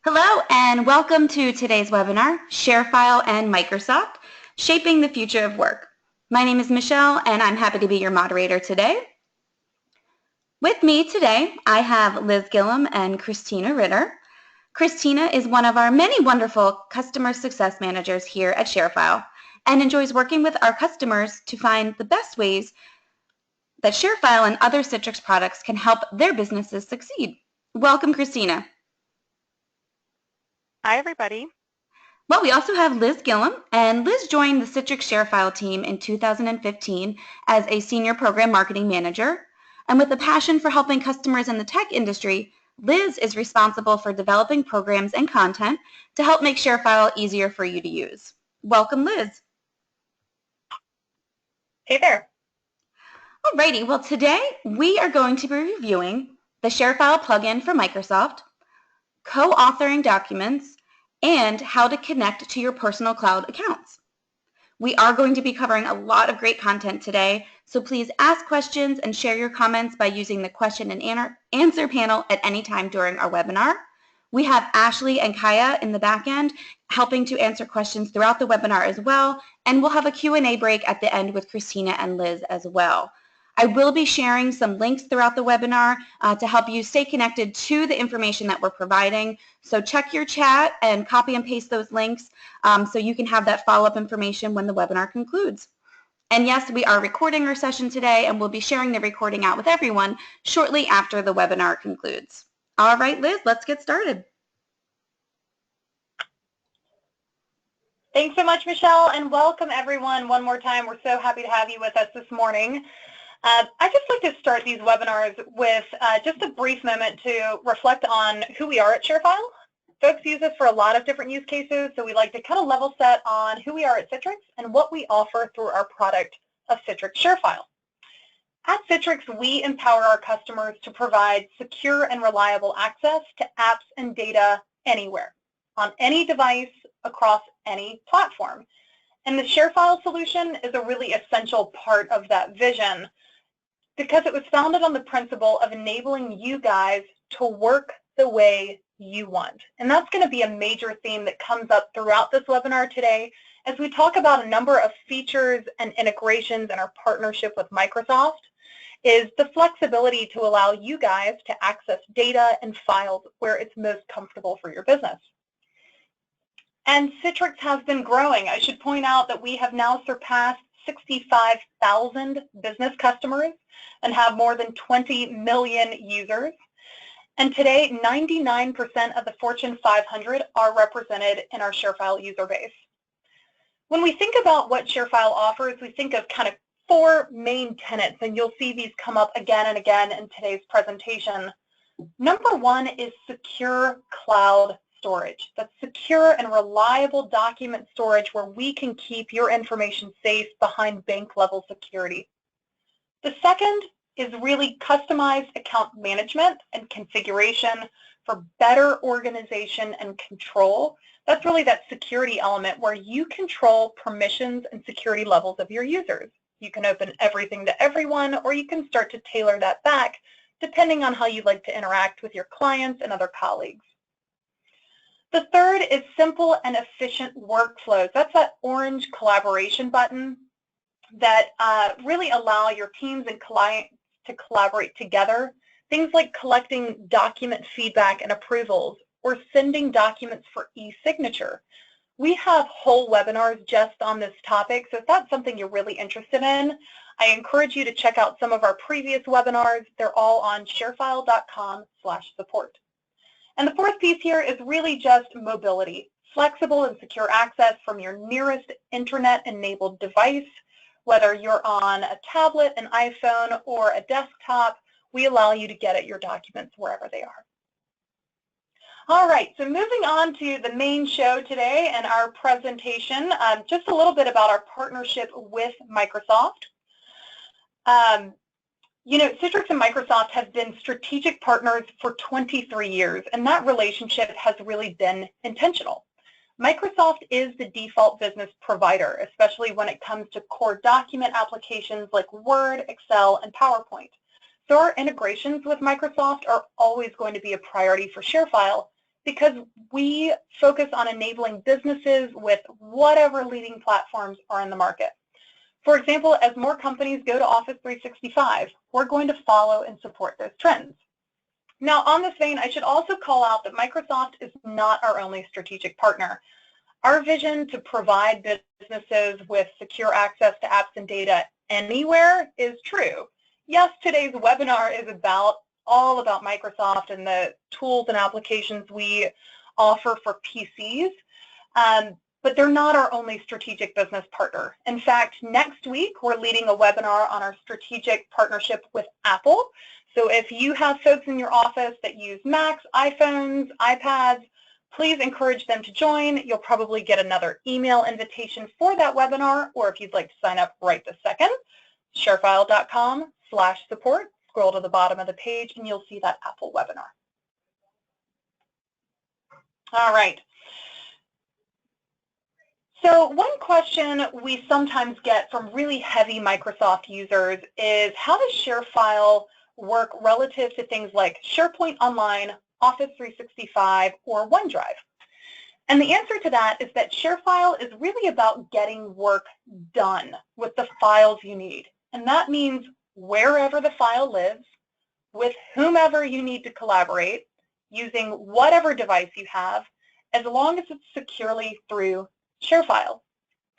Hello and welcome to today's webinar, ShareFile and Microsoft, Shaping the Future of Work. My name is Michelle and I'm happy to be your moderator today. With me today, I have Liz Gillum and Christina Ritter. Christina is one of our many wonderful customer success managers here at ShareFile and enjoys working with our customers to find the best ways that ShareFile and other Citrix products can help their businesses succeed. Welcome, Christina. Hi, everybody. Well, we also have Liz Gillum, and Liz joined the Citrix ShareFile team in 2015 as a senior program marketing manager. And with a passion for helping customers in the tech industry, Liz is responsible for developing programs and content to help make ShareFile easier for you to use. Welcome, Liz. Hey there. Alrighty, well today we are going to be reviewing the ShareFile plugin for Microsoft, co-authoring documents, and how to connect to your personal cloud accounts. We are going to be covering a lot of great content today, so please ask questions and share your comments by using the question and answer panel at any time during our webinar. We have Ashley and Kaya in the back end helping to answer questions throughout the webinar as well, and we'll have a Q&A break at the end with Christina and Liz as well. I will be sharing some links throughout the webinar to help you stay connected to the information that we're providing. So check your chat and copy and paste those links so you can have that follow-up information when the webinar concludes. And yes, we are recording our session today, and we'll be sharing the recording out with everyone shortly after the webinar concludes. All right, Liz, let's get started. Thanks so much, Michelle, and welcome everyone one more time. We're so happy to have you with us this morning. I just like to start these webinars with just a brief moment to reflect on who we are at ShareFile. Folks use us for a lot of different use cases, so we like to kind of level set on who we are at Citrix and what we offer through our product of Citrix ShareFile. At Citrix, we empower our customers to provide secure and reliable access to apps and data anywhere, on any device, across any platform. And the ShareFile solution is a really essential part of that vision, because it was founded on the principle of enabling you guys to work the way you want. And that's going to be a major theme that comes up throughout this webinar today as we talk about a number of features and integrations in our partnership with Microsoft, is the flexibility to allow you guys to access data and files where it's most comfortable for your business. And Citrix has been growing. I should point out that we have now surpassed 65,000 business customers and have more than 20 million users. And today, 99% of the Fortune 500 are represented in our ShareFile user base. When we think about what ShareFile offers, we think of kind of four main tenets, and you'll see these come up again and again in today's presentation. Number one is secure cloud storage. That's secure and reliable document storage where we can keep your information safe behind bank-level security. The second is really customized account management and configuration for better organization and control. That's really that security element where you control permissions and security levels of your users. You can open everything to everyone, or you can start to tailor that back depending on how you like to interact with your clients and other colleagues. The third is simple and efficient workflows. That's that orange collaboration button that really allow your teams and clients to collaborate together. Things like collecting document feedback and approvals, or sending documents for e-signature. We have whole webinars just on this topic, so if that's something you're really interested in, I encourage you to check out some of our previous webinars. They're all on sharefile.com/support. And the fourth piece here is really just mobility, flexible and secure access from your nearest internet-enabled device. Whether you're on a tablet, an iPhone, or a desktop, we allow you to get at your documents wherever they are. All right, so moving on to the main show today and our presentation, just a little bit about our partnership with Microsoft. You know, Citrix and Microsoft have been strategic partners for 23 years, and that relationship has really been intentional. Microsoft is the default business provider, especially when it comes to core document applications like Word, Excel, and PowerPoint. So our integrations with Microsoft are always going to be a priority for ShareFile because we focus on enabling businesses with whatever leading platforms are in the market. For example, as more companies go to Office 365, we're going to follow and support those trends. Now, on this vein, I should also call out that Microsoft is not our only strategic partner. Our vision to provide businesses with secure access to apps and data anywhere is true. Yes, today's webinar is all about Microsoft and the tools and applications we offer for PCs, but they're not our only strategic business partner. In fact, next week, we're leading a webinar on our strategic partnership with Apple. So if you have folks in your office that use Macs, iPhones, iPads, please encourage them to join. You'll probably get another email invitation for that webinar, or if you'd like to sign up right this second, sharefile.com/support. Scroll to the bottom of the page and you'll see that Apple webinar. All right. So one question we sometimes get from really heavy Microsoft users is, how does ShareFile work relative to things like SharePoint Online, Office 365, or OneDrive? And the answer to that is that ShareFile is really about getting work done with the files you need. And that means wherever the file lives, with whomever you need to collaborate, using whatever device you have, as long as it's securely through ShareFile.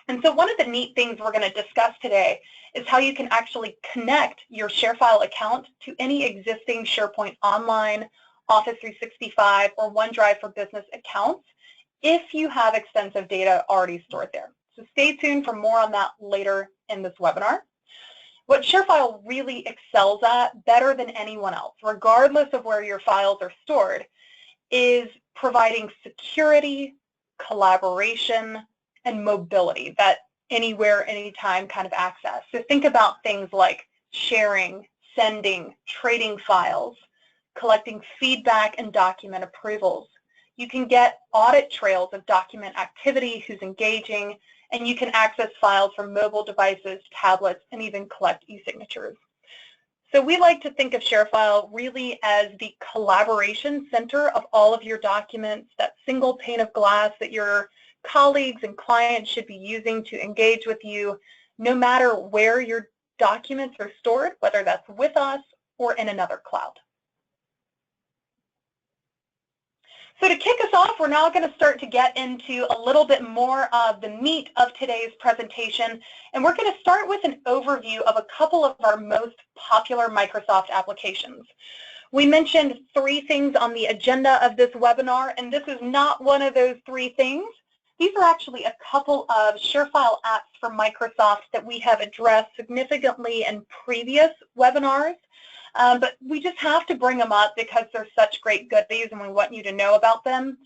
And so one of the neat things we're going to discuss today is how you can actually connect your ShareFile account to any existing SharePoint Online, Office 365, or OneDrive for Business accounts if you have extensive data already stored there. So stay tuned for more on that later in this webinar. What ShareFile really excels at, better than anyone else, regardless of where your files are stored, is providing security, collaboration, and mobility, that anywhere, anytime kind of access. So think about things like sharing, sending, trading files, collecting feedback and document approvals. You can get audit trails of document activity, who's engaging, and you can access files from mobile devices, tablets, and even collect e-signatures. So we like to think of ShareFile really as the collaboration center of all of your documents, that single pane of glass that your colleagues and clients should be using to engage with you, no matter where your documents are stored, whether that's with us or in another cloud. So to kick us off, we're now going to start to get into a little bit more of the meat of today's presentation, and we're going to start with an overview of a couple of our most popular Microsoft applications. We mentioned 3 things on the agenda of this webinar, and this is not one of those 3 things. These are actually a couple of ShareFile apps for Microsoft that we have addressed significantly in previous webinars. But we just have to bring them up because they're such great goodies and we want you to know about them.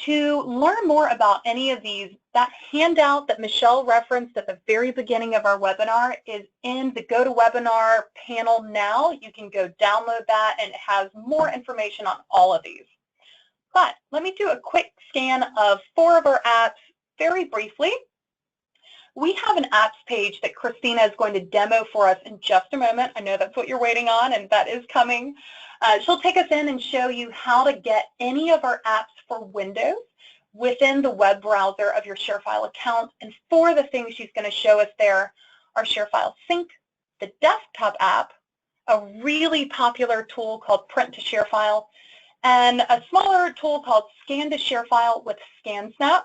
To learn more about any of these, that handout that Michelle referenced at the very beginning of our webinar is in the GoToWebinar panel now. You can go download that and it has more information on all of these. But let me do a quick scan of 4 of our apps very briefly. We have an apps page that Christina is going to demo for us in just a moment. I know that's what you're waiting on, and that is coming. She'll take us in and show you how to get any of our apps for Windows within the web browser of your ShareFile account. And 4 of the things she's going to show us there are ShareFile Sync, the desktop app, a really popular tool called Print to ShareFile, and a smaller tool called Scan to ShareFile with ScanSnap.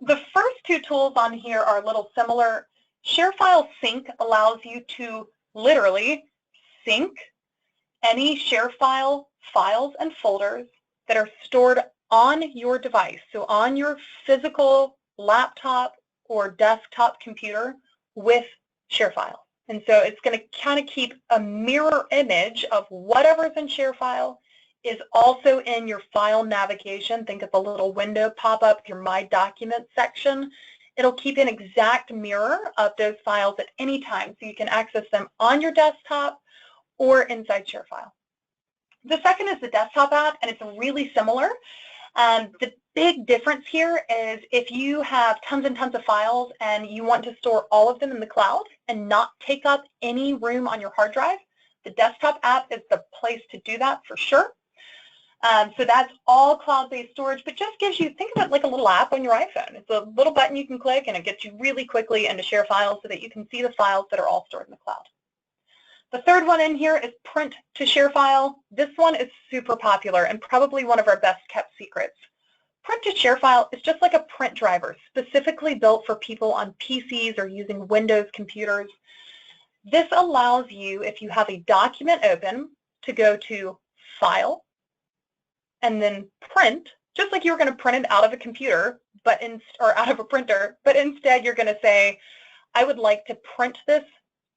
The first 2 tools on here are a little similar. ShareFile Sync allows you to literally sync any ShareFile files and folders that are stored on your device, so on your physical laptop or desktop computer with ShareFile. And so it's going to kind of keep a mirror image of whatever's in ShareFile is also in your file navigation. Think of the little window pop up, your My Documents section. It'll keep an exact mirror of those files at any time, so you can access them on your desktop or inside ShareFile. The second is the desktop app, and it's really similar. The big difference here is if you have tons and tons of files and you want to store all of them in the cloud and not take up any room on your hard drive, the desktop app is the place to do that for sure. So that's all cloud-based storage, but just gives you, think of it like a little app on your iPhone. It's a little button you can click, and it gets you really quickly into ShareFile so that you can see the files that are all stored in the cloud. The third one in here is print to ShareFile. This one is super popular and probably one of our best kept secrets. Print to ShareFile is just like a print driver, specifically built for people on PCs or using Windows computers. This allows you, if you have a document open, to go to File, and then Print, just like you were going to print it out of a computer, or out of a printer, but instead you're going to say, I would like to print this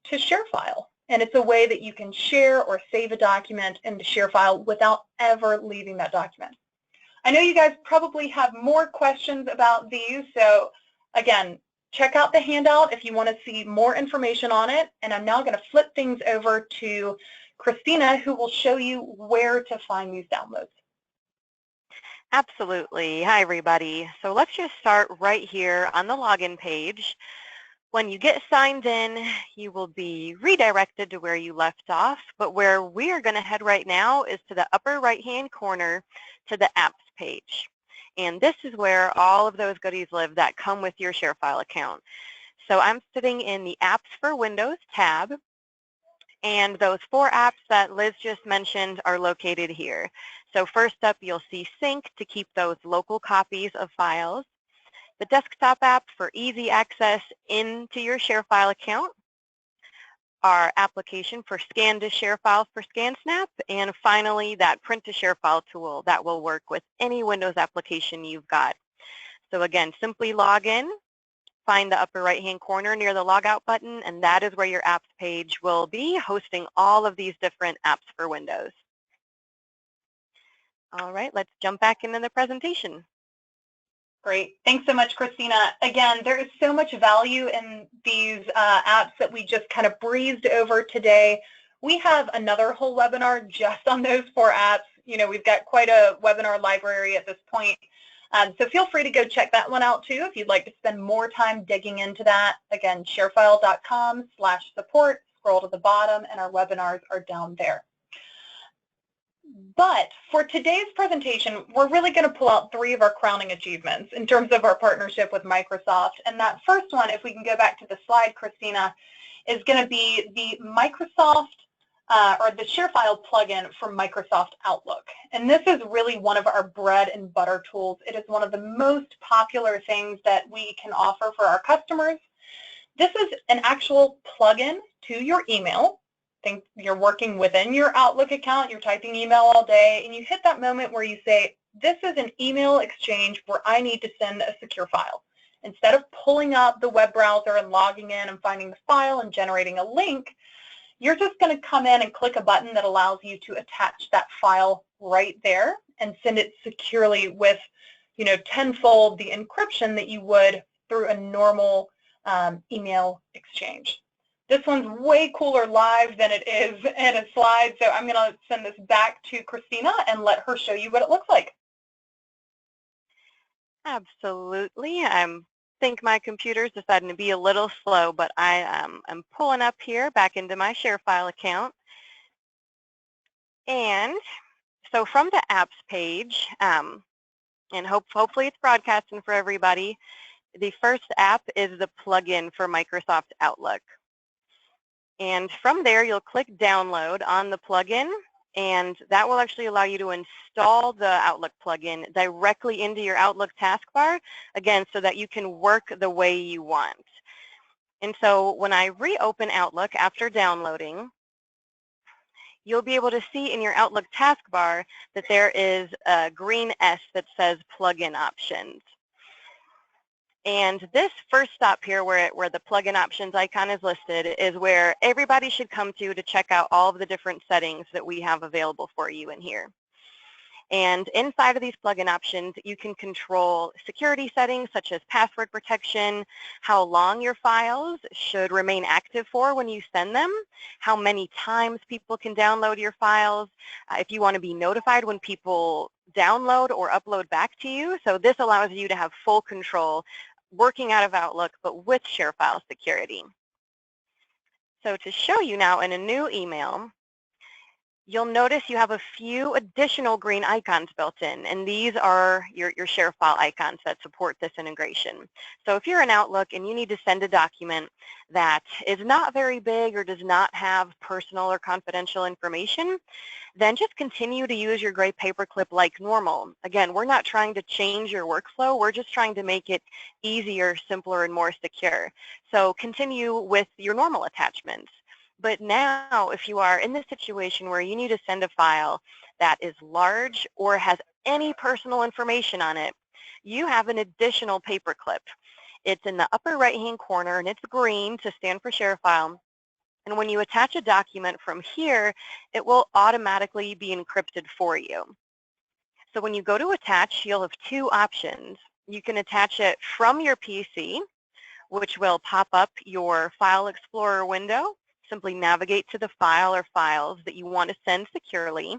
to ShareFile. And it's a way that you can share or save a document into ShareFile without ever leaving that document. I know you guys probably have more questions about these, so again, check out the handout if you want to see more information on it. And I'm now going to flip things over to Christina, who will show you where to find these downloads. Absolutely. Hi, everybody. So let's just start right here on the login page. When you get signed in, you will be redirected to where you left off, but where we are going to head right now is to the upper right-hand corner to the apps page. And this is where all of those goodies live that come with your ShareFile account. So I'm sitting in the Apps for Windows tab, and those 4 apps that Liz just mentioned are located here. So first up, you'll see Sync to keep those local copies of files. The desktop app for easy access into your ShareFile account, our application for Scan to ShareFile for ScanSnap, and finally that Print to ShareFile tool that will work with any Windows application you've got. So again, simply log in, find the upper right-hand corner near the Logout button, and that is where your apps page will be, hosting all of these different apps for Windows. All right, let's jump back into the presentation. Great. Thanks so much, Christina. Again, there is so much value in these apps that we just kind of breezed over today. We have another whole webinar just on those 4 apps. You know, we've got quite a webinar library at this point. So feel free to go check that one out too if you'd like to spend more time digging into that. Again, sharefile.com/support. Scroll to the bottom and our webinars are down there. But for today's presentation, we're really going to pull out 3 of our crowning achievements in terms of our partnership with Microsoft. And that first one, if we can go back to the slide, Christina, is going to be the Microsoft or the ShareFile plugin for Microsoft Outlook. And this is really one of our bread and butter tools. It is one of the most popular things that we can offer for our customers. This is an actual plugin to your email. Think you're working within your Outlook account, you're typing email all day, and you hit that moment where you say, this is an email exchange where I need to send a secure file. Instead of pulling up the web browser and logging in and finding the file and generating a link, you're just going to come in and click a button that allows you to attach that file right there and send it securely with, you know, tenfold the encryption that you would through a normal email exchange. This one's way cooler live than it is in a slide, so I'm going to send this back to Christina and let her show you what it looks like. Absolutely. I think my computer's deciding to be a little slow, but I'm pulling up here back into my ShareFile account. And so from the apps page, and hopefully it's broadcasting for everybody, the first app is the plugin for Microsoft Outlook. And from there, you'll click download on the plugin, and that will actually allow you to install the Outlook plugin directly into your Outlook taskbar, again, so that you can work the way you want. And so when I reopen Outlook after downloading, you'll be able to see in your Outlook taskbar that there is a green S that says plugin options. And this first stop here where the plugin options icon is listed is where everybody should come to check out all of the different settings that we have available for you in here. And inside of these plugin options, you can control security settings such as password protection, how long your files should remain active for when you send them, how many times people can download your files, if you want to be notified when people download or upload back to you. So this allows you to have full control working out of Outlook, but with ShareFile security. So to show you now in a new email, you'll notice you have a few additional green icons built in, and these are your ShareFile icons that support this integration. So if you're in Outlook and you need to send a document that is not very big or does not have personal or confidential information, then just continue to use your gray paperclip like normal. Again, we're not trying to change your workflow. We're just trying to make it easier, simpler, and more secure. So continue with your normal attachments. But now, if you are in the situation where you need to send a file that is large or has any personal information on it, you have an additional paperclip. It's in the upper right-hand corner, and it's green to stand for ShareFile. And when you attach a document from here, it will automatically be encrypted for you. So when you go to attach, you'll have two options. You can attach it from your PC, which will pop up your File Explorer window. Simply navigate to the file or files that you want to send securely,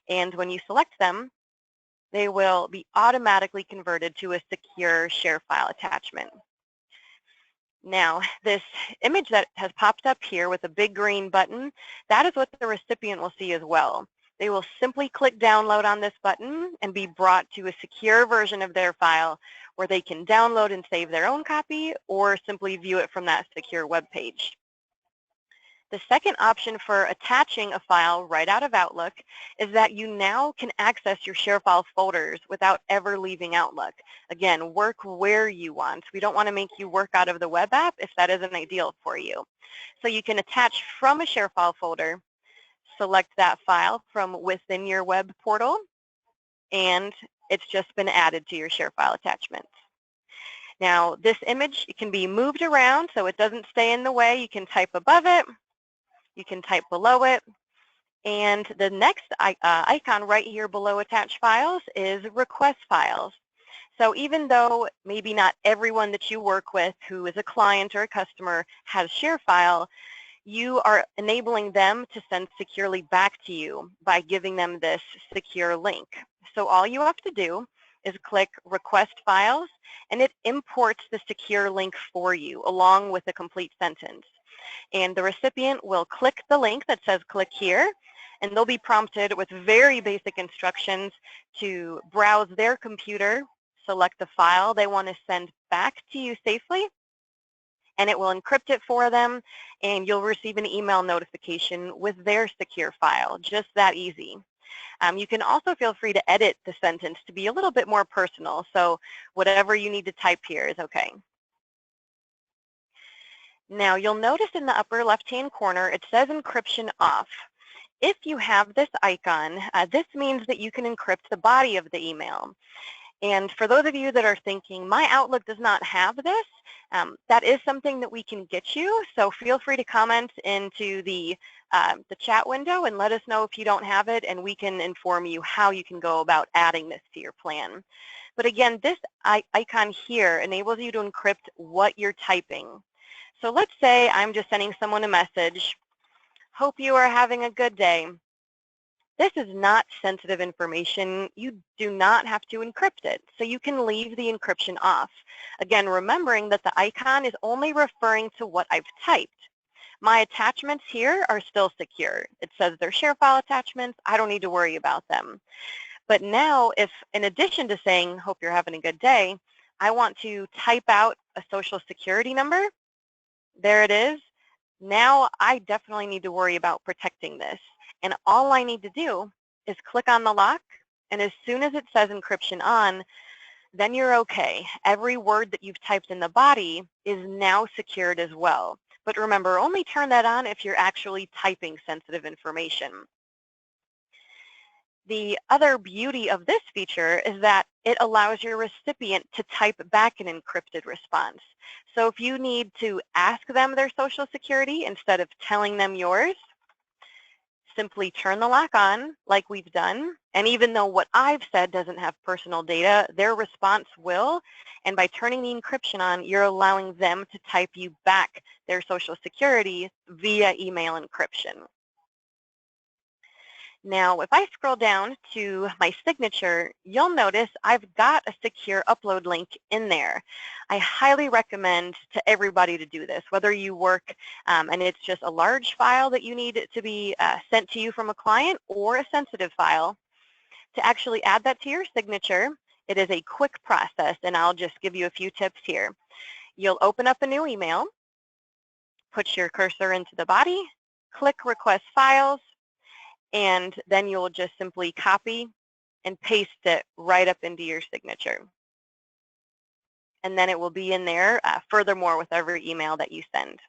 and when you select them, they will be automatically converted to a secure ShareFile attachment. Now, this image that has popped up here with a big green button, that is what the recipient will see as well. They will simply click download on this button and be brought to a secure version of their file where they can download and save their own copy or simply view it from that secure web page. The second option for attaching a file right out of Outlook is that you now can access your ShareFile folders without ever leaving Outlook. Again, work where you want. We don't want to make you work out of the web app if that isn't ideal for you. So you can attach from a ShareFile folder, select that file from within your web portal, and it's just been added to your ShareFile attachments. Now, this image, it can be moved around so it doesn't stay in the way. You can type above it. You can type below it, and the next icon right here below attached files is request files. So even though maybe not everyone that you work with who is a client or a customer has ShareFile, you are enabling them to send securely back to you by giving them this secure link. So all you have to do is click request files, and it imports the secure link for you along with a complete sentence. And the recipient will click the link that says click here, and they'll be prompted with very basic instructions to browse their computer, select the file they want to send back to you safely, and it will encrypt it for them, and you'll receive an email notification with their secure file. Just that easy. You can also feel free to edit the sentence to be a little bit more personal, so whatever you need to type here is okay. Now, you'll notice in the upper left-hand corner, it says Encryption Off. If you have this icon, this means that you can encrypt the body of the email. And for those of you that are thinking, my Outlook does not have this, that is something that we can get you. So feel free to comment into the chat window and let us know if you don't have it, and we can inform you how you can go about adding this to your plan. But again, this icon here enables you to encrypt what you're typing. So let's say I'm just sending someone a message, hope you are having a good day. This is not sensitive information. You do not have to encrypt it, so you can leave the encryption off. Again, remembering that the icon is only referring to what I've typed. My attachments here are still secure. It says they're ShareFile attachments. I don't need to worry about them. But now, if in addition to saying, hope you're having a good day, I want to type out a social security number, there it is. Now I definitely need to worry about protecting this. And all I need to do is click on the lock, and as soon as it says encryption on, then you're okay. Every word that you've typed in the body is now secured as well. But remember, only turn that on if you're actually typing sensitive information. The other beauty of this feature is that it allows your recipient to type back an encrypted response. So if you need to ask them their social security instead of telling them yours, simply turn the lock on like we've done. And even though what I've said doesn't have personal data, their response will. And by turning the encryption on, you're allowing them to type you back their social security via email encryption. Now, if I scroll down to my signature, you'll notice I've got a secure upload link in there. I highly recommend to everybody to do this, whether you work and it's just a large file that you need to be sent to you from a client or a sensitive file. To actually add that to your signature, it is a quick process, and I'll just give you a few tips here. You'll open up a new email, put your cursor into the body, click Request Files, and then you'll just simply copy and paste it right up into your signature. And then it will be in there furthermore with every email that you send.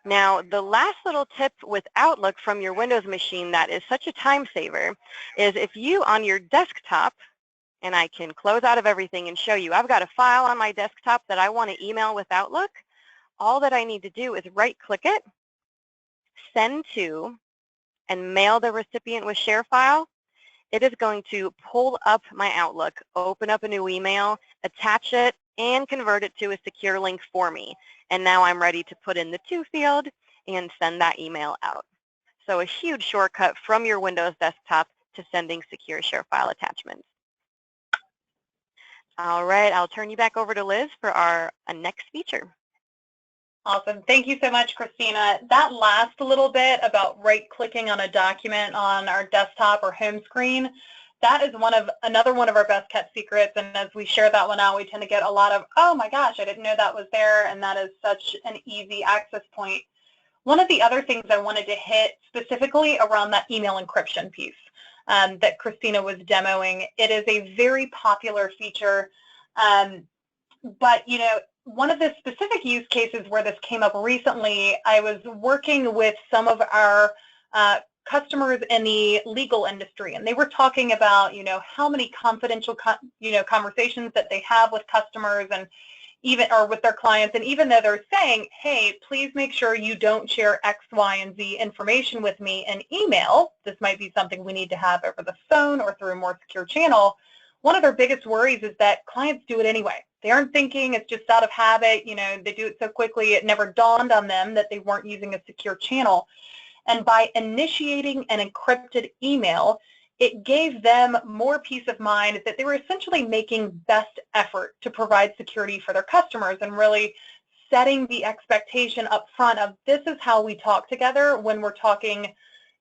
Now, the last little tip with Outlook from your Windows machine that is such a time saver is if you on your desktop, and I can close out of everything and show you, I've got a file on my desktop that I want to email with Outlook. All that I need to do is right-click it, send to, and mail the recipient with ShareFile. It is going to pull up my Outlook, open up a new email, attach it, and convert it to a secure link for me. And now I'm ready to put in the to field and send that email out. So a huge shortcut from your Windows desktop to sending secure ShareFile attachments. All right, I'll turn you back over to Liz for our next feature. Awesome. Thank you so much, Christina. That last little bit about right-clicking on a document on our desktop or home screen, that is another one of our best kept secrets. And as we share that one out, we tend to get a lot of, oh my gosh, I didn't know that was there. And that is such an easy access point. One of the other things I wanted to hit specifically around that email encryption piece that Christina was demoing, it is a very popular feature. But, you know, one of the specific use cases where this came up recently, I was working with some of our customers in the legal industry, and they were talking about, you know, how many confidential, conversations that they have with customers and even, or with their clients, and even though they're saying, hey, please make sure you don't share X, Y, and Z information with me in email, this might be something we need to have over the phone or through a more secure channel. One of their biggest worries is that clients do it anyway. They aren't thinking, it's just out of habit, you know, they do it so quickly, it never dawned on them that they weren't using a secure channel. And by initiating an encrypted email, it gave them more peace of mind that they were essentially making best effort to provide security for their customers and really setting the expectation up front of this is how we talk together when we're talking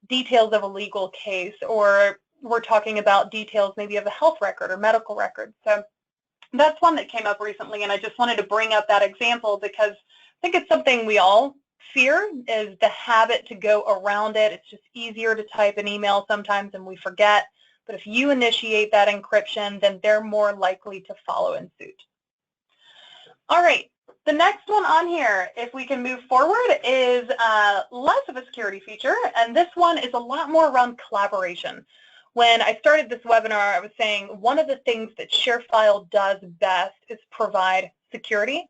details of a legal case, or we're talking about details maybe of a health record or medical record. So that's one that came up recently, and I just wanted to bring up that example because I think it's something we all fear, is the habit to go around it. It's just easier to type an email sometimes and we forget. But if you initiate that encryption, then they're more likely to follow in suit. All right, the next one on here, if we can move forward, is less of a security feature, and this one is a lot more around collaboration. When I started this webinar, I was saying one of the things that ShareFile does best is provide security,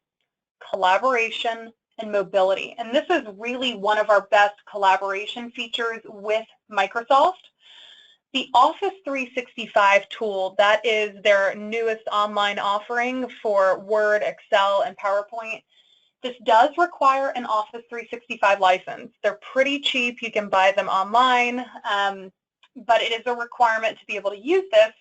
collaboration, and mobility. And this is really one of our best collaboration features with Microsoft. The Office 365 tool, that is their newest online offering for Word, Excel, and PowerPoint. This does require an Office 365 license. They're pretty cheap. You can buy them online, but it is a requirement to be able to use this.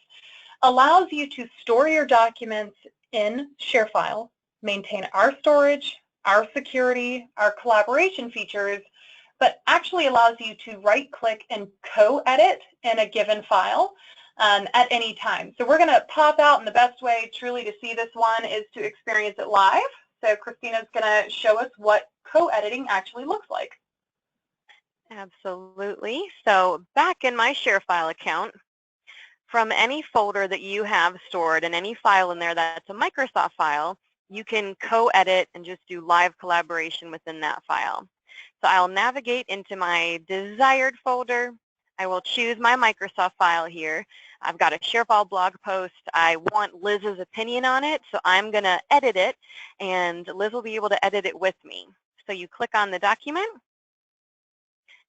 Allows you to store your documents in ShareFile, maintain our storage, our security, our collaboration features, but actually allows you to right-click and co-edit in a given file at any time. So we're going to pop out, and the best way truly to see this one is to experience it live. So Christina's going to show us what co-editing actually looks like. Absolutely. So back in my ShareFile account, from any folder that you have stored and any file in there that's a Microsoft file, you can co-edit and just do live collaboration within that file. So I'll navigate into my desired folder. I will choose my Microsoft file here. I've got a ShareFile blog post. I want Liz's opinion on it, so I'm going to edit it, and Liz will be able to edit it with me. So you click on the document,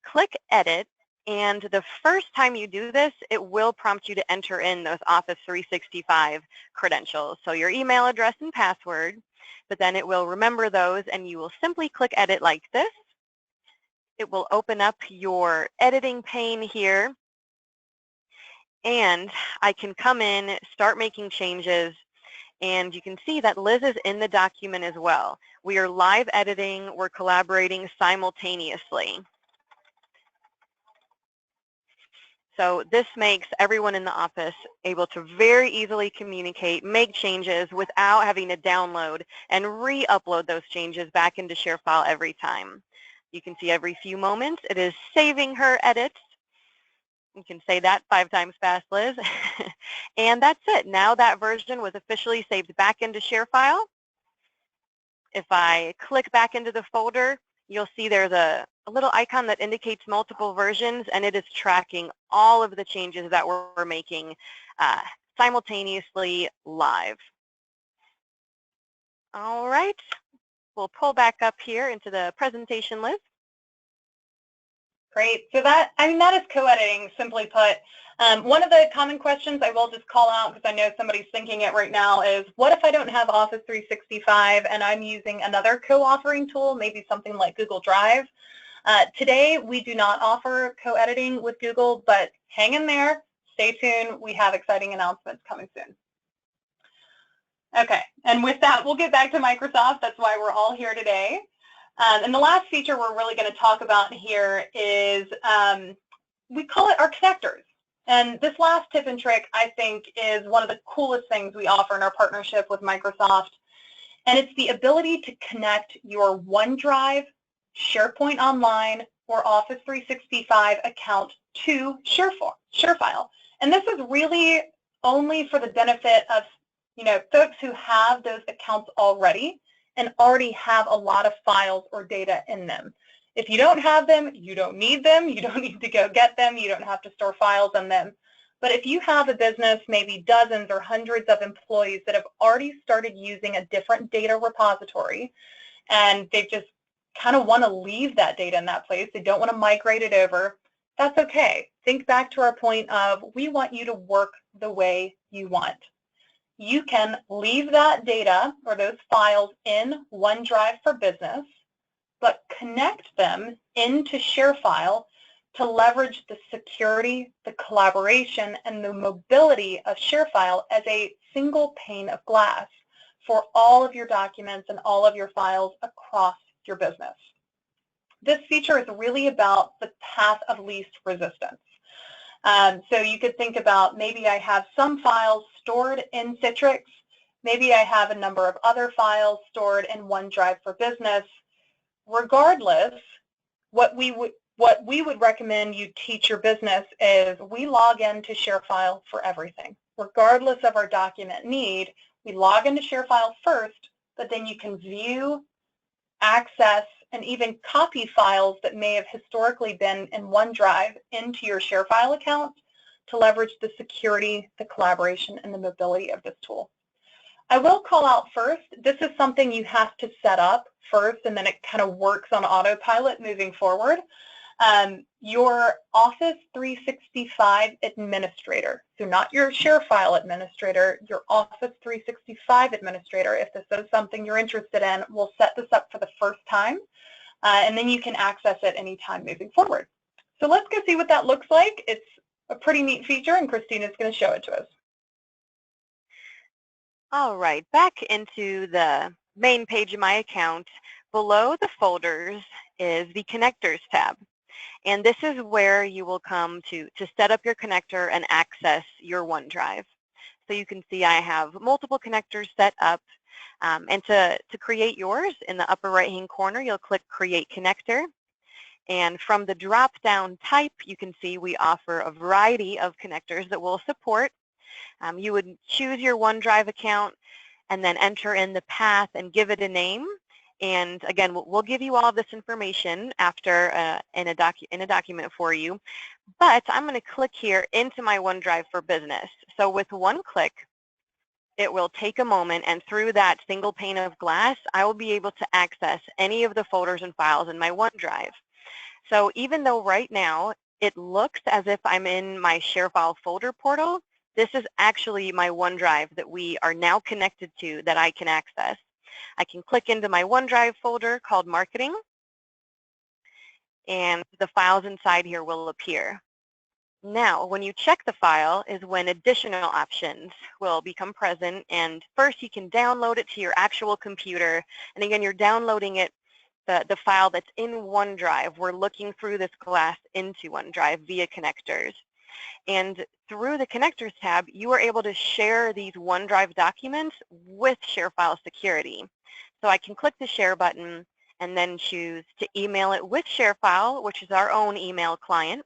click Edit, and the first time you do this, it will prompt you to enter in those Office 365 credentials, so your email address and password, but then it will remember those, and you will simply click Edit like this, it will open up your editing pane here, and I can come in, start making changes, and you can see that Liz is in the document as well. We are live editing, we're collaborating simultaneously. So this makes everyone in the office able to very easily communicate, make changes without having to download and re-upload those changes back into ShareFile every time. You can see every few moments it is saving her edits. You can say that 5 times fast, Liz. And that's it. Now that version was officially saved back into ShareFile. If I click back into the folder, you'll see there's a little icon that indicates multiple versions, and it is tracking all of the changes that we're making simultaneously live. All right, we'll pull back up here into the presentation, Liz. Great. So that is co-editing, simply put. One of the common questions I will just call out, because I know somebody's thinking it right now, is what if I don't have Office 365 and I'm using another co-authoring tool, maybe something like Google Drive? Today, we do not offer co-editing with Google, but hang in there, stay tuned. We have exciting announcements coming soon. Okay, and with that, we'll get back to Microsoft. That's why we're all here today. And the last feature we're really going to talk about here is, we call it our connectors. And this last tip and trick, I think, is one of the coolest things we offer in our partnership with Microsoft. And it's the ability to connect your OneDrive, SharePoint Online, or Office 365 account to ShareFile. And this is really only for the benefit of, folks who have those accounts already and already have a lot of files or data in them. If you don't have them, you don't need them. You don't need to go get them. You don't have to store files on them. But if you have a business, maybe dozens or hundreds of employees that have already started using a different data repository, and they just kind of want to leave that data in that place, they don't want to migrate it over, that's okay. Think back to our point of, we want you to work the way you want. You can leave that data or those files in OneDrive for Business, but connect them into ShareFile to leverage the security, the collaboration, and the mobility of ShareFile as a single pane of glass for all of your documents and all of your files across your business. This feature is really about the path of least resistance. So you could think about, maybe I have some files stored in Citrix, maybe I have a number of other files stored in OneDrive for Business. Regardless, what we would recommend you teach your business is, we log into ShareFile for everything. Regardless of our document need, we log into ShareFile first, but then you can view, access, and even copy files that may have historically been in OneDrive into your ShareFile account to leverage the security, the collaboration, and the mobility of this tool. I will call out first, this is something you have to set up first, and then it kind of works on autopilot moving forward. Your Office 365 administrator, so not your ShareFile administrator, your Office 365 administrator, if this is something you're interested in, will set this up for the first time, and then you can access it anytime moving forward. So let's go see what that looks like. It's a pretty neat feature, and Christina's going to show it to us. All right, back into the main page of my account. Below the folders is the Connectors tab. And this is where you will come to set up your connector and access your OneDrive. So you can see I have multiple connectors set up. And to create yours, in the upper right-hand corner, you'll click Create Connector. And from the drop-down type, you can see we offer a variety of connectors that we'll support. You would choose your OneDrive account and then enter in the path and give it a name. And again, we'll give you all of this information after in a document for you. But I'm going to click here into my OneDrive for Business. So with one click, it will take a moment, and through that single pane of glass, I will be able to access any of the folders and files in my OneDrive. So even though right now it looks as if I'm in my ShareFile folder portal, this is actually my OneDrive that we are now connected to that I can access. I can click into my OneDrive folder called Marketing, and the files inside here will appear. Now, when you check the file is when additional options will become present, and first you can download it to your actual computer, and again, you're downloading it, the file that's in OneDrive. We're looking through this glass into OneDrive via connectors. And through the Connectors tab, you are able to share these OneDrive documents with ShareFile security. So I can click the Share button and then choose to email it with ShareFile, which is our own email client,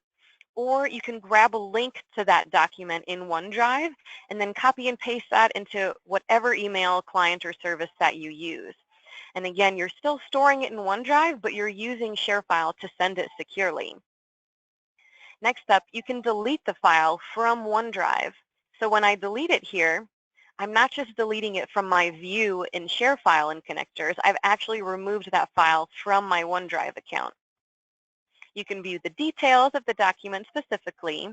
or you can grab a link to that document in OneDrive and then copy and paste that into whatever email client or service that you use. And again, you're still storing it in OneDrive, but you're using ShareFile to send it securely. Next up, you can delete the file from OneDrive. So when I delete it here, I'm not just deleting it from my view in ShareFile and Connectors, I've actually removed that file from my OneDrive account. You can view the details of the document specifically,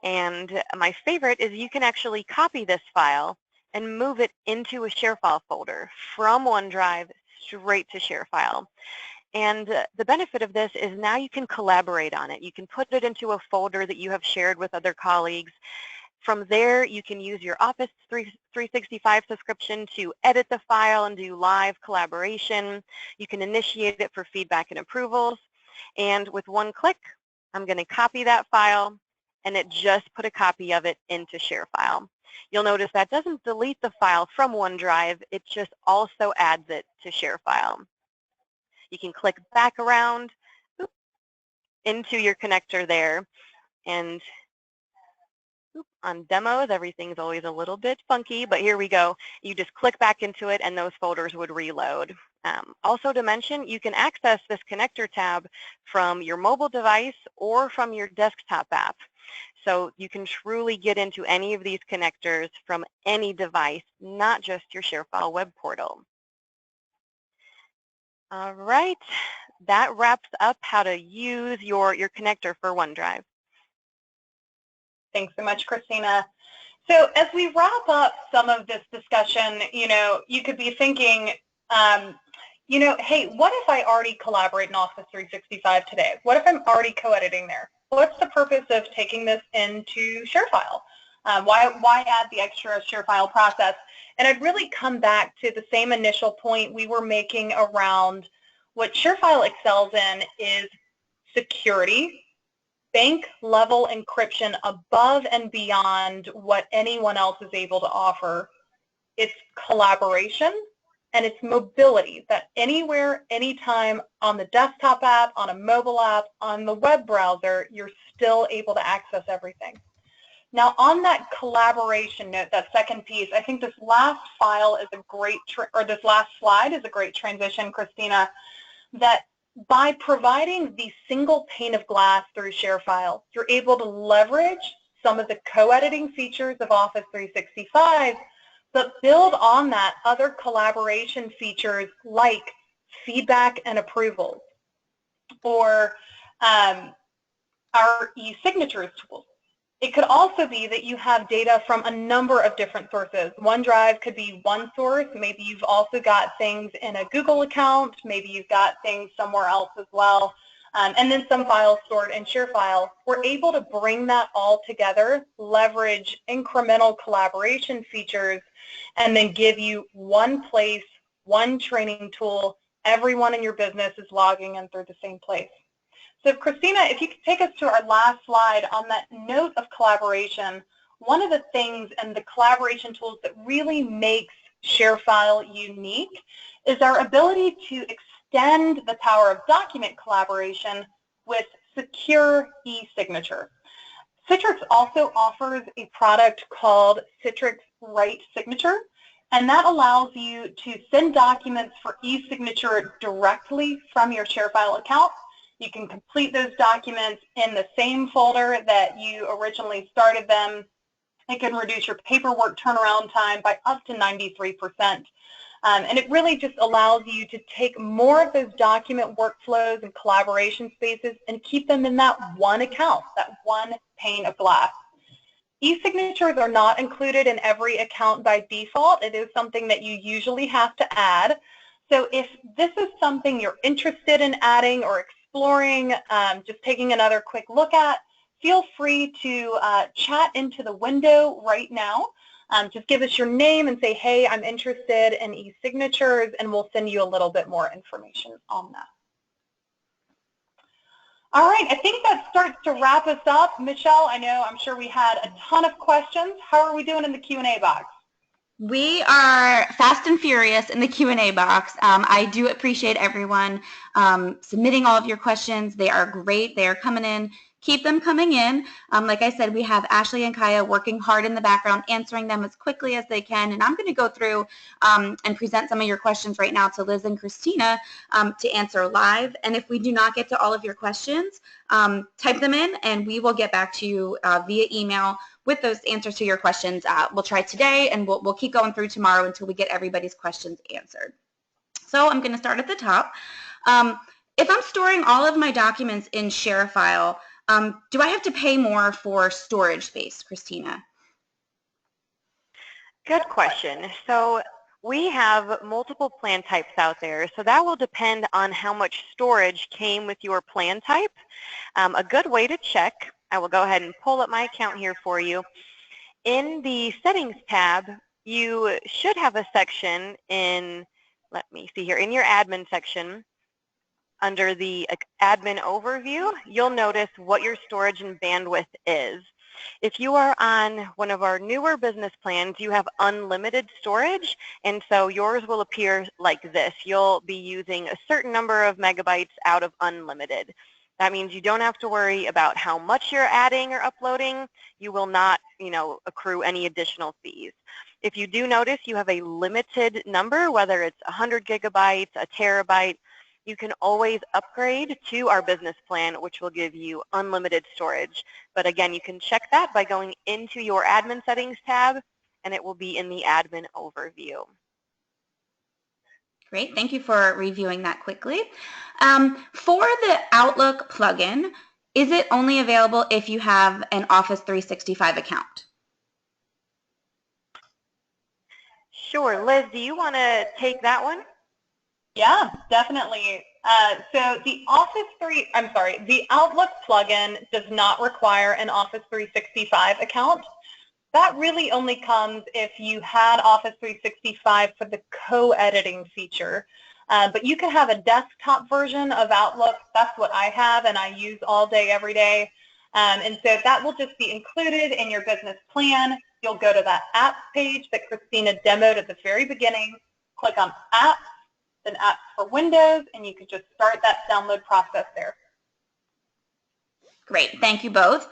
and my favorite is you can actually copy this file and move it into a ShareFile folder from OneDrive straight to ShareFile. And the benefit of this is now you can collaborate on it. You can put it into a folder that you have shared with other colleagues. From there, you can use your Office 365 subscription to edit the file and do live collaboration. You can initiate it for feedback and approvals. And with one click, I'm going to copy that file, and it just put a copy of it into ShareFile. You'll notice that doesn't delete the file from OneDrive, it just also adds it to ShareFile. You can click back around into your connector there, and on demos, everything's always a little bit funky, but here we go. You just click back into it and those folders would reload. Also to mention, you can access this connector tab from your mobile device or from your desktop app. So you can truly get into any of these connectors from any device, not just your ShareFile web portal. All right, that wraps up how to use your connector for OneDrive. Thanks so much, Christina. So as we wrap up some of this discussion, you could be thinking, hey, what if I already collaborate in Office 365 today? What if I'm already co-editing there? What's the purpose of taking this into ShareFile? Why add the extra ShareFile process? And I'd really come back to the same initial point we were making around what ShareFile excels in is security, bank-level encryption above and beyond what anyone else is able to offer. It's collaboration, and it's mobility, that anywhere, anytime, on the desktop app, on a mobile app, on the web browser, you're still able to access everything. Now, on that collaboration note, that second piece, I think this last file is a great, this last slide is a great transition, Christina, that by providing the single pane of glass through ShareFile, you're able to leverage some of the co-editing features of Office 365, but build on that other collaboration features like feedback and approvals, or our e-signatures tools. It could also be that you have data from a number of different sources. OneDrive could be one source. Maybe you've also got things in a Google account. Maybe you've got things somewhere else as well. And then some files stored in ShareFile. We're able to bring that all together, leverage incremental collaboration features, and then give you one place, one training tool. Everyone in your business is logging in through the same place. So Christina, if you could take us to our last slide on that note of collaboration, one of the things and the collaboration tools that really makes ShareFile unique is our ability to extend the power of document collaboration with secure e-signature. Citrix also offers a product called Citrix Write Signature, and that allows you to send documents for e-signature directly from your ShareFile account. You can complete those documents in the same folder that you originally started them. It can reduce your paperwork turnaround time by up to 93%. And it really just allows you to take more of those document workflows and collaboration spaces and keep them in that one account, that one pane of glass. E-signatures are not included in every account by default. It is something that you usually have to add. So if this is something you're interested in adding or exploring, just taking another quick look at, feel free to chat into the window right now. Just give us your name and say, hey, I'm interested in e-signatures, and we'll send you a little bit more information on that. All right, I think that starts to wrap us up. Michelle, I'm sure we had a ton of questions. How are we doing in the Q&A box? We are fast and furious in the Q&A box. I do appreciate everyone submitting all of your questions. They are great. They are coming in. Keep them coming in. Like I said, we have Ashley and Kaya working hard in the background, answering them as quickly as they can. And I'm going to go through and present some of your questions right now to Liz and Christina to answer live. And if we do not get to all of your questions, type them in and we will get back to you via email with those answers to your questions. We'll try today and we'll keep going through tomorrow until we get everybody's questions answered. So I'm going to start at the top. If I'm storing all of my documents in ShareFile, do I have to pay more for storage space, Christina? Good question. So we have multiple plan types out there, so that will depend on how much storage came with your plan type. A good way to check, I will go ahead and pull up my account here for you. In the Settings tab, you should have a section in, let me see here, in your Admin section. Under the Admin Overview, you'll notice what your storage and bandwidth is. If you are on one of our newer business plans, you have unlimited storage, and so yours will appear like this. You'll be using a certain number of megabytes out of unlimited. That means you don't have to worry about how much you're adding or uploading. You will not, accrue any additional fees. If you do notice you have a limited number, whether it's 100 gigabytes, a terabyte, you can always upgrade to our business plan, which will give you unlimited storage. But again, you can check that by going into your Admin Settings tab, and it will be in the Admin Overview. Great, thank you for reviewing that quickly. For the Outlook plugin, is it only available if you have an Office 365 account? Sure. Liz, do you want to take that one? Yeah, definitely. So the the Outlook plugin does not require an Office 365 account. That really only comes if you had Office 365 for the co-editing feature. But you can have a desktop version of Outlook. That's what I have and I use all day, every day. And so that will just be included in your business plan. You'll go to that Apps page that Christina demoed at the very beginning, click on Apps, then Apps for Windows, and you can just start that download process there. Great, thank you both.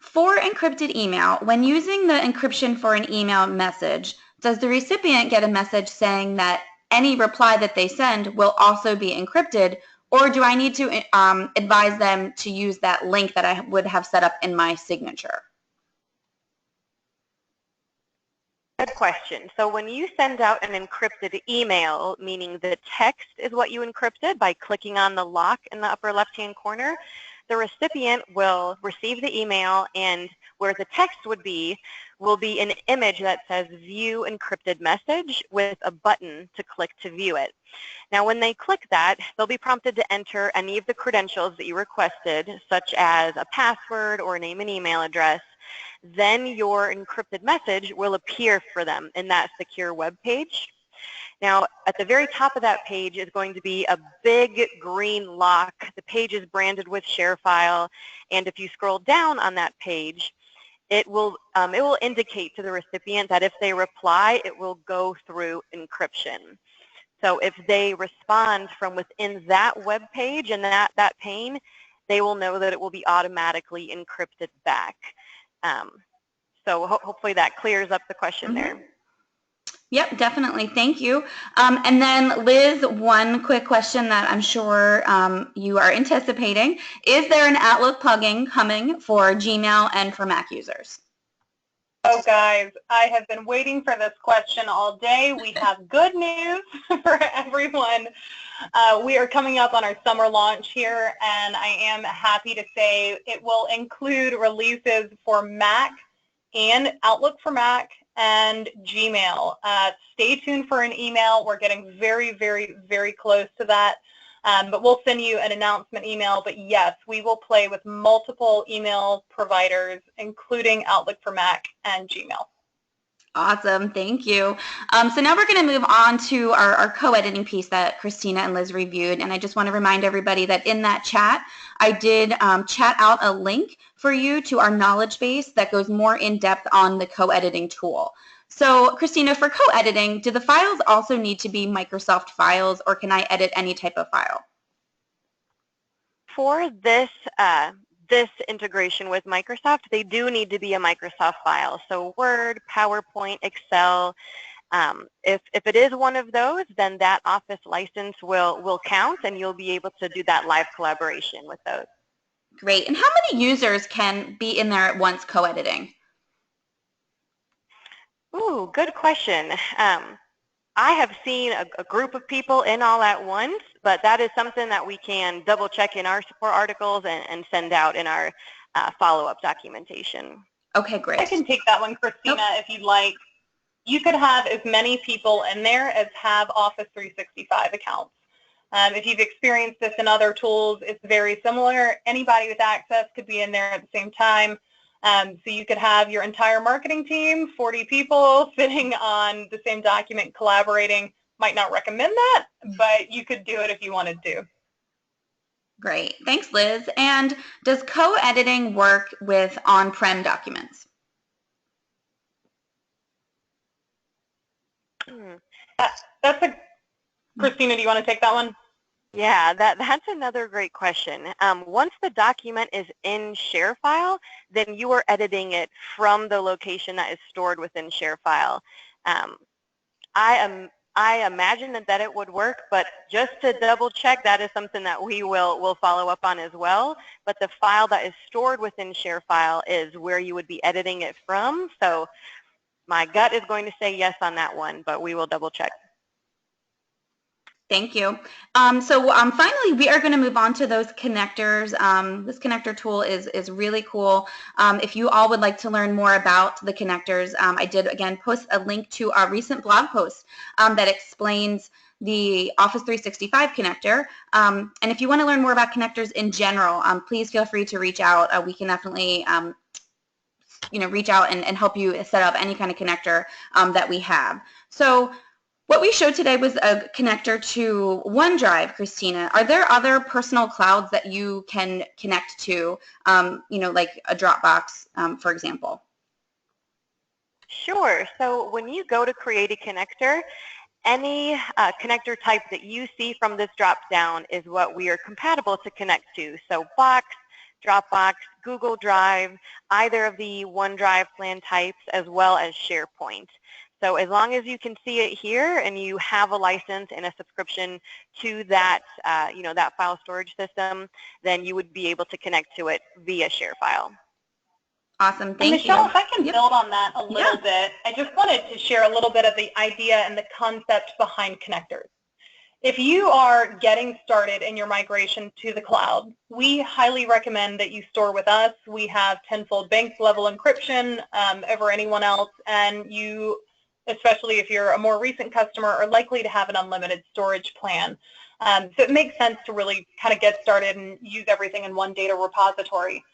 For encrypted email, when using the encryption for an email message, does the recipient get a message saying that any reply that they send will also be encrypted, or do I need to advise them to use that link that I would have set up in my signature? Good question. So when you send out an encrypted email, meaning the text is what you encrypted by clicking on the lock in the upper left-hand corner, the recipient will receive the email, and where the text will be an image that says View Encrypted Message with a button to click to view it. Now when they click that, they'll be prompted to enter any of the credentials that you requested, such as a password or name and email address. Then your encrypted message will appear for them in that secure web page. Now, at the very top of that page is going to be a big green lock. The page is branded with ShareFile, and if you scroll down on that page, it will indicate to the recipient that if they reply, it will go through encryption. So if they respond from within that web page and that pane, they will know that it will be automatically encrypted back. So hopefully that clears up the question there. Yep, definitely. Thank you. And then, Liz, one quick question that I'm sure you are anticipating. Is there an Outlook plugin coming for Gmail and for Mac users? Oh, guys, I have been waiting for this question all day. We have good news for everyone. We are coming up on our summer launch here, and I am happy to say it will include releases for Mac and Outlook for Mac and Gmail. Stay tuned for an email. We're getting very, very, very close to that. But we'll send you an announcement email. But yes, we will play with multiple email providers, including Outlook for Mac and Gmail. Awesome, thank you. So now we're going to move on to our co-editing piece that Christina and Liz reviewed, and I just want to remind everybody that in that chat, I did chat out a link for you to our knowledge base that goes more in depth on the co-editing tool. So Christina, for co-editing, do the files also need to be Microsoft files, or can I edit any type of file? For this integration with Microsoft, they do need to be a Microsoft file. So Word, PowerPoint, Excel. If it is one of those, then that Office license will count, and you'll be able to do that live collaboration with those. Great. And how many users can be in there at once co-editing? Ooh, good question. I have seen a group of people in all at once, but that is something that we can double check in our support articles and send out in our follow-up documentation. Okay, great. I can take that one, Christina, if you'd like. You could have as many people in there as have Office 365 accounts. If you've experienced this in other tools, it's very similar. Anybody with access could be in there at the same time. So you could have your entire marketing team, 40 people sitting on the same document collaborating. Might not recommend that, but you could do it if you wanted to. Great. Thanks, Liz. And does co-editing work with on-prem documents? Christina, do you want to take that one? Yeah, that's another great question. Once the document is in ShareFile, then you are editing it from the location that is stored within ShareFile. I imagine that it would work, but just to double check, that is something that we will follow up on as well. But the file that is stored within ShareFile is where you would be editing it from. So my gut is going to say yes on that one, but we will double check. Thank you. Finally, we are going to move on to those connectors. This connector tool is really cool. If you all would like to learn more about the connectors, I did, again, post a link to our recent blog post that explains the Office 365 connector. And if you want to learn more about connectors in general, please feel free to reach out. We can definitely reach out and help you set up any kind of connector that we have. So what we showed today was a connector to OneDrive, Christina. Are there other personal clouds that you can connect to, like a Dropbox, for example? Sure. So when you go to create a connector, any connector type that you see from this drop-down is what we are compatible to connect to. So Box, Dropbox, Google Drive, either of the OneDrive plan types, as well as SharePoint. So as long as you can see it here and you have a license and a subscription to that, that file storage system, then you would be able to connect to it via ShareFile. Awesome, thank Michelle, you. If I can build on that a little bit, I just wanted to share a little bit of the idea and the concept behind connectors. If you are getting started in your migration to the cloud, we highly recommend that you store with us. We have tenfold bank level encryption over anyone else, and you, especially if you're a more recent customer, are likely to have an unlimited storage plan. So it makes sense to really kind of get started and use everything in one data repository.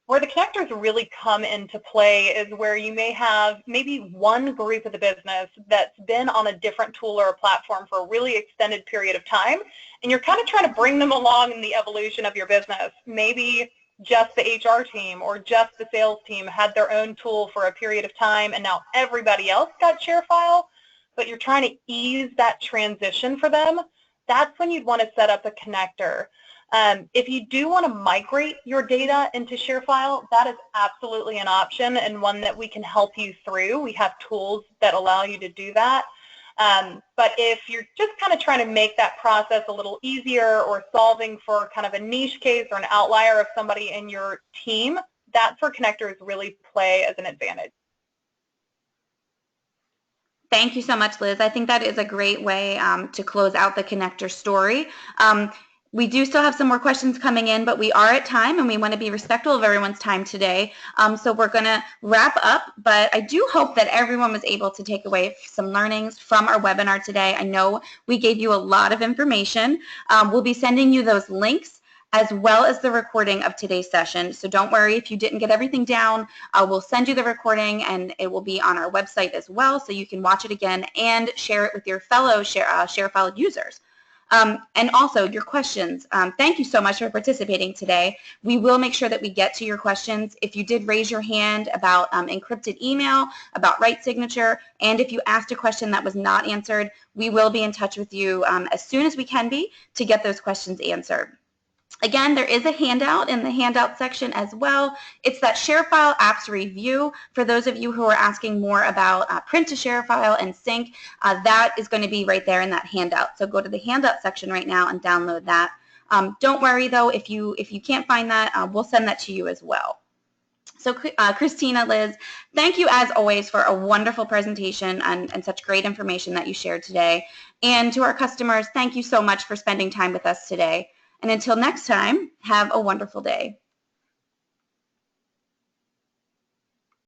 Where the connectors really come into play is where you may have maybe one group of the business that's been on a different tool or a platform for a really extended period of time, and you're kind of trying to bring them along in the evolution of your business. Maybe just the HR team or just the sales team had their own tool for a period of time, and now everybody else got ShareFile, but you're trying to ease that transition for them. That's when you'd want to set up a connector. If you do want to migrate your data into ShareFile, that is absolutely an option and one that we can help you through. We have tools that allow you to do that. But if you're just kind of trying to make that process a little easier or solving for kind of a niche case or an outlier of somebody in your team, that's where connectors really play as an advantage. Thank you so much, Liz. I think that is a great way to close out the connector story. We do still have some more questions coming in, but we are at time and we want to be respectful of everyone's time today. So we're going to wrap up, but I do hope that everyone was able to take away some learnings from our webinar today. I know we gave you a lot of information. We'll be sending you those links as well as the recording of today's session. So don't worry if you didn't get everything down. We'll send you the recording and it will be on our website as well, so you can watch it again and share it with your fellow ShareFile users. And also your questions. Thank you so much for participating today. We will make sure that we get to your questions. If you did raise your hand about encrypted email, about right signature, and if you asked a question that was not answered, we will be in touch with you as soon as we can be to get those questions answered. Again, there is a handout in the handout section as well. It's that ShareFile apps review. For those of you who are asking more about print to ShareFile and sync, that is going to be right there in that handout. So go to the handout section right now and download that. Don't worry though, if you can't find that, we'll send that to you as well. So Christina, Liz, thank you as always for a wonderful presentation and such great information that you shared today. And to our customers, thank you so much for spending time with us today. And until next time, have a wonderful day.